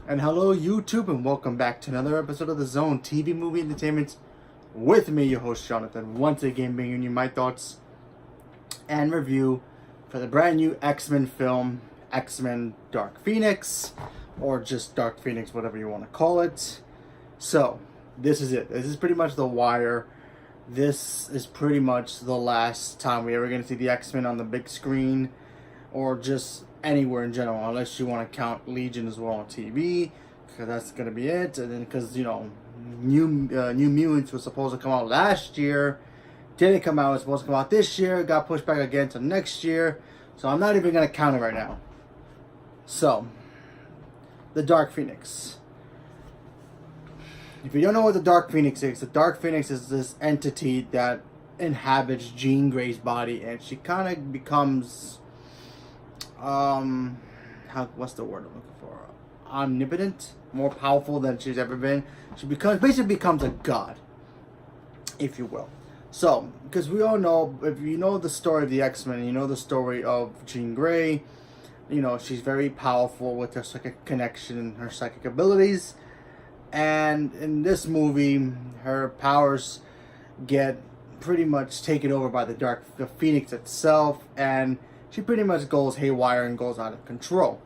And hello, YouTube, and welcome back to another episode of The Zone TV Movie Entertainment with me, your host Jonathan. Once again, bringing you my thoughts and review for the brand new X-Men film, X-Men Dark Phoenix, or just Dark Phoenix, whatever you want to call it. So, this is it. This is pretty much The Wire. This is pretty much the last time we're ever going to see the X-Men on the big screen, or just anywhere in general, unless you want to count Legion as well on TV, because that's gonna be it. And then because New Mutants was supposed to come out last year, didn't come out. It was supposed to come out this year, got pushed back again to next year. So I'm not even gonna count it right now. So, the Dark Phoenix. If you don't know what the Dark Phoenix is, the Dark Phoenix is this entity that inhabits Jean Grey's body, and she kind of becomes what's the word I'm looking for? Omnipotent, more powerful than she's ever been. She basically becomes a god, if you will. So, because we all know, if you know the story of the X-Men, you know the story of Jean Grey, she's very powerful with her psychic connection and her psychic abilities. And in this movie, her powers get pretty much taken over by the Phoenix itself, and she pretty much goes haywire and goes out of control.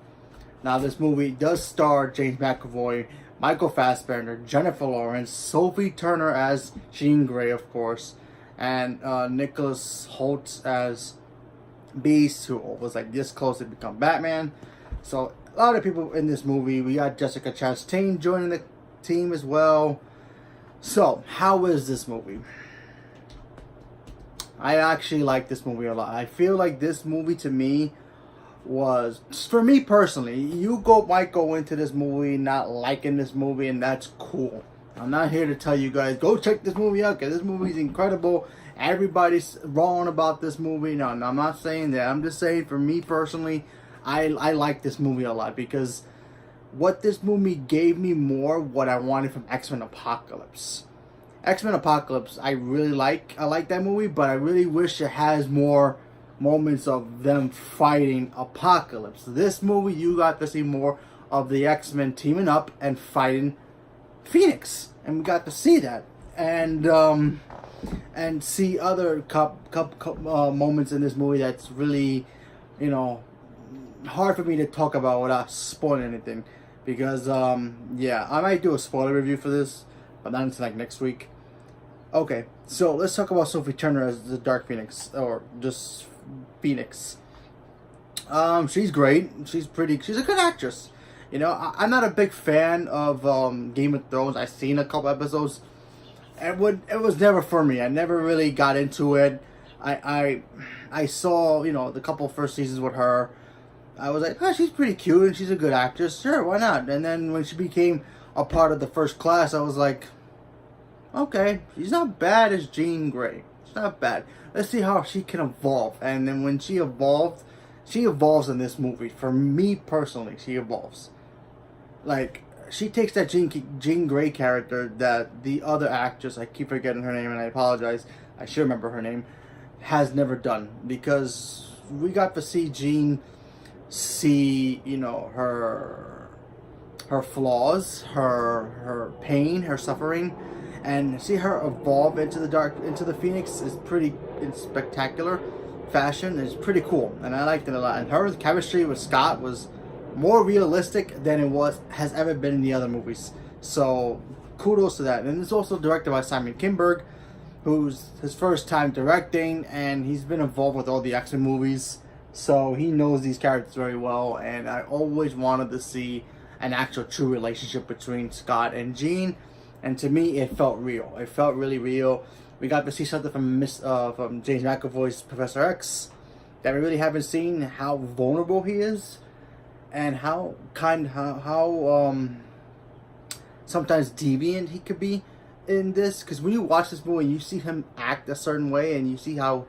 Now, this movie does star James McAvoy, Michael Fassbender, Jennifer Lawrence, Sophie Turner as Jean Grey, of course, and Nicholas Hoult as Beast, who was like this close to become Batman. So, a lot of people in this movie. We got Jessica Chastain joining the team as well. So, how is this movie? I actually like this movie a lot. I feel like this movie to me was, for me personally, might go into this movie not liking this movie, and that's cool. I'm not here to tell you guys, go check this movie out, because this movie is incredible. Everybody's wrong about this movie. No, I'm not saying that. I'm just saying, for me personally, I like this movie a lot, because what this movie gave me more what I wanted from X-Men Apocalypse. X-Men Apocalypse, I like that movie, but I really wish it has more moments of them fighting Apocalypse. This movie, you got to see more of the X-Men teaming up and fighting Phoenix, and we got to see that, and see other moments in this movie that's really, hard for me to talk about without spoiling anything, because yeah, I might do a spoiler review for this, but not until like next week. Okay, so let's talk about Sophie Turner as the Dark Phoenix, or just Phoenix. She's great. She's a good actress. I'm not a big fan of Game of Thrones. I've seen a couple episodes. It was never for me. I never really got into it. I saw, the couple first seasons with her. I was like, oh, she's pretty cute and she's a good actress. Sure, why not? And then when she became a part of the First Class, I was like, okay, she's not bad as Jean Grey. She's not bad. Let's see how she can evolve. And then when she evolves in this movie. For me personally, she evolves. Like, she takes that Jean Grey character that the other actress, I keep forgetting her name and I apologize, I should remember her name, has never done. Because we got to see Jean see, her flaws, her pain, her suffering, and see her evolve into the Phoenix is pretty in spectacular fashion. It's pretty cool, and I liked it a lot. And her chemistry with Scott was more realistic than has ever been in the other movies. So kudos to that. And it's also directed by Simon Kinberg, who's his first time directing, and he's been involved with all the X-Men movies, so he knows these characters very well. And I always wanted to see an actual true relationship between Scott and Jean. And to me, it felt real. It felt really real. We got to see something from James McAvoy's Professor X that we really haven't seen. How vulnerable he is, and how sometimes deviant he could be in this. Because when you watch this movie, and you see him act a certain way, and you see how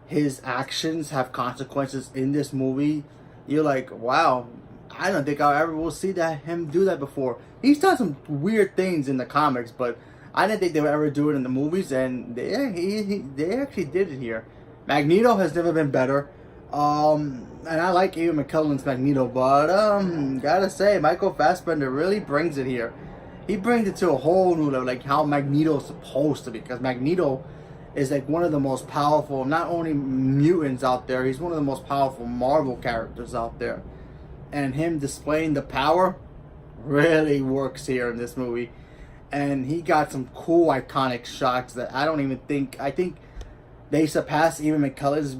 his actions have consequences in this movie, you're like, wow. I don't think I ever will see him do that before. He's done some weird things in the comics, but I didn't think they would ever do it in the movies, and they actually did it here. Magneto has never been better. And I like Ian McKellen's Magneto, but gotta say, Michael Fassbender really brings it here. He brings it to a whole new level, like how Magneto's supposed to be, because Magneto is like one of the most powerful, not only mutants out there, he's one of the most powerful Marvel characters out there. And him displaying the power really works here in this movie. And he got some cool iconic shots that I don't even think, I think they surpass even McKellen's,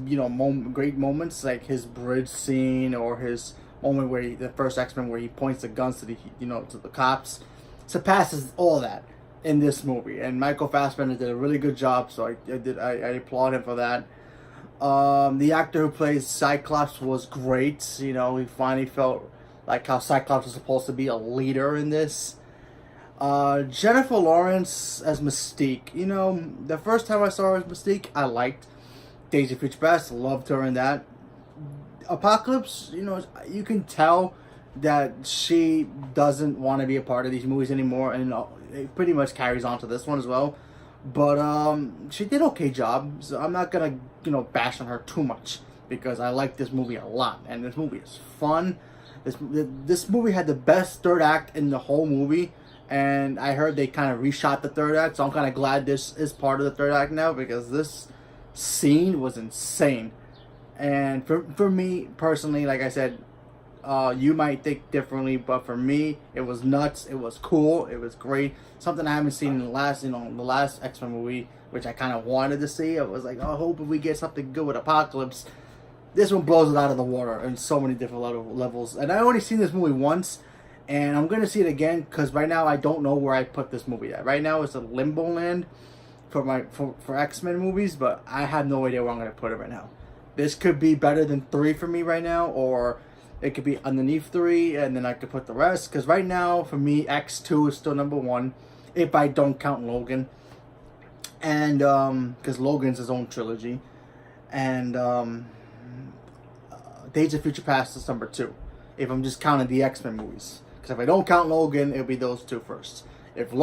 great moments, like his bridge scene or his moment where the first X-Men where he points the guns to the cops, surpasses all that in this movie. And Michael Fassbender did a really good job, so I applaud him for that. The actor who plays Cyclops was great. He finally felt like how Cyclops was supposed to be a leader in this. Jennifer Lawrence as Mystique. The first time I saw her as Mystique, I liked. Days of Future Past, loved her in that. Apocalypse, you can tell that she doesn't want to be a part of these movies anymore, and it pretty much carries on to this one as well. But she did okay job, so I'm not gonna bash on her too much because I like this movie a lot, and this movie is fun. This movie had the best third act in the whole movie. And I heard they kind of reshot the third act, so I'm kind of glad this is part of the third act now because this scene was insane. And for me personally, like I said, you might think differently, but for me, it was nuts. It was cool. It was great. Something I haven't seen in the last X-Men movie, which I kind of wanted to see. I was like, oh, I hope if we get something good with Apocalypse. This one blows it out of the water in so many different levels. And I only seen this movie once. And I'm going to see it again because right now I don't know where I put this movie at. Right now it's a limbo land for X-Men movies, but I have no idea where I'm going to put it right now. This could be better than 3 for me right now, or it could be underneath 3, and then I could put the rest. Because right now, for me, X2 is still number 1, if I don't count Logan. And, because Logan's his own trilogy. And, Days of Future Past is number 2, if I'm just counting the X-Men movies. Because if I don't count Logan, it'll be those 2 first. If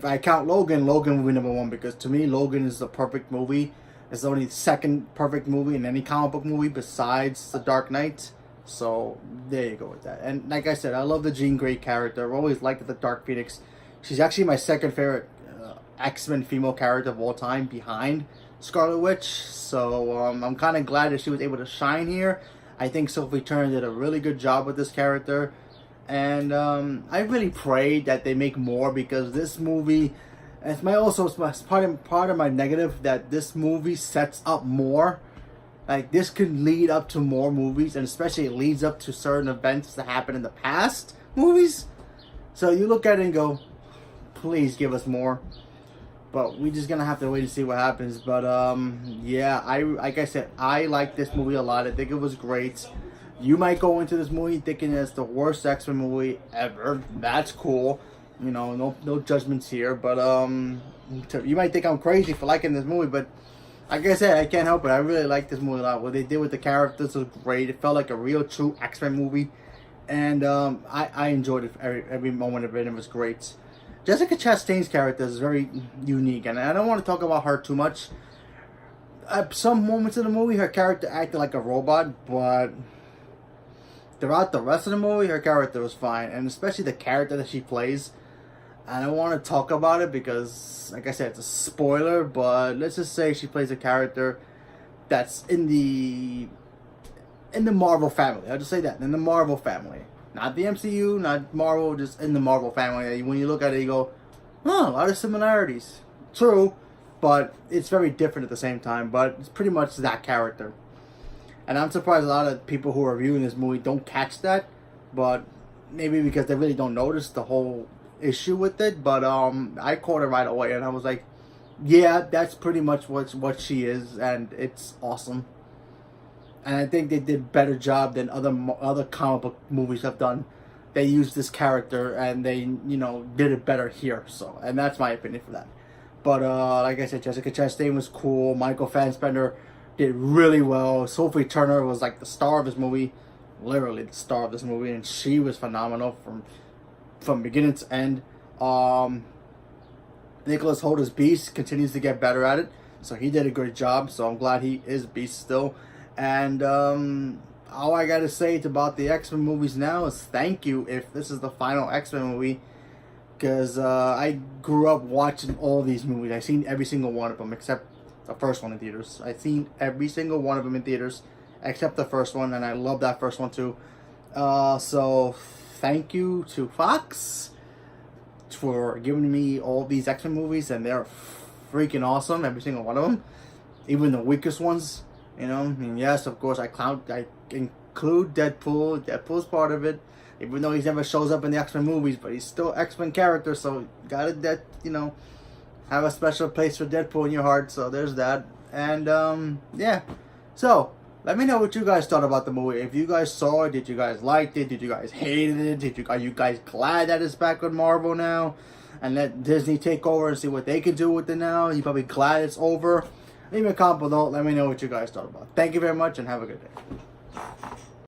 I count Logan, Logan will be number 1. Because to me, Logan is the perfect movie. It's the only second perfect movie in any comic book movie besides The Dark Knight. So, there you go with that. And like I said, I love the Jean Grey character. I've always liked the Dark Phoenix. She's actually my second favorite X-Men female character of all time behind Scarlet Witch. So, I'm kind of glad that she was able to shine here. I think Sophie Turner did a really good job with this character. And I really pray that they make more because this movie, it's part of my negative that this movie sets up more. Like this could lead up to more movies, and especially it leads up to certain events that happened in the past movies. So you look at it and go, please give us more. But we're just gonna have to wait and see what happens. But yeah, like I said, I like this movie a lot. I think it was great. You might go into this movie thinking it's the worst X-Men movie ever. That's cool. No judgments here. But you might think I'm crazy for liking this movie. But like I said, I can't help it. I really like this movie a lot. What they did with the characters was great. It felt like a real, true X-Men movie. And I enjoyed it. Every moment of it. It was great. Jessica Chastain's character is very unique. And I don't want to talk about her too much. At some moments in the movie, her character acted like a robot. But throughout the rest of the movie, her character was fine. And especially the character that she plays. I don't want to talk about it because, like I said, it's a spoiler. But let's just say she plays a character that's in the Marvel family. I'll just say that. In the Marvel family. Not the MCU, not Marvel, just in the Marvel family. When you look at it, you go, huh, a lot of similarities. True, but it's very different at the same time. But it's pretty much that character. And I'm surprised a lot of people who are reviewing this movie don't catch that. But maybe because they really don't notice the whole issue with it. But I caught it right away. And I was like, yeah, that's pretty much what she is. And it's awesome. And I think they did a better job than other comic book movies have done. They used this character and they, did it better here. So, and that's my opinion for that. But like I said, Jessica Chastain was cool. Michael Fassbender did really well. Sophie Turner was like the star of this movie, literally the star of this movie, and she was phenomenal from beginning to end. Nicholas Hoult Beast continues to get better at it, so he did a great job. So I'm glad he is Beast still. And all I gotta say about the X-Men movies now is thank you if this is the final X-Men movie. Because I grew up watching all these movies. I've seen every single one of them except the first one in theaters. I've seen every single one of them in theaters except the first one, and I love that first one too. So thank you to Fox for giving me all these X-Men movies, and they're freaking awesome, every single one of them, even the weakest ones. You know, I mean, yes, of course, I include Deadpool. Deadpool's part of it, even though he never shows up in the X-Men movies, but he's still X-Men character, so you gotta have a special place for Deadpool in your heart. So there's that, and yeah. So let me know what you guys thought about the movie. If you guys saw it, did you guys like it? Did you guys hate it? Are you guys glad that it's back with Marvel now? And let Disney take over and see what they can do with it now? You're probably glad it's over. Leave me a comment below. Let me know what you guys thought about it. Thank you very much and have a good day.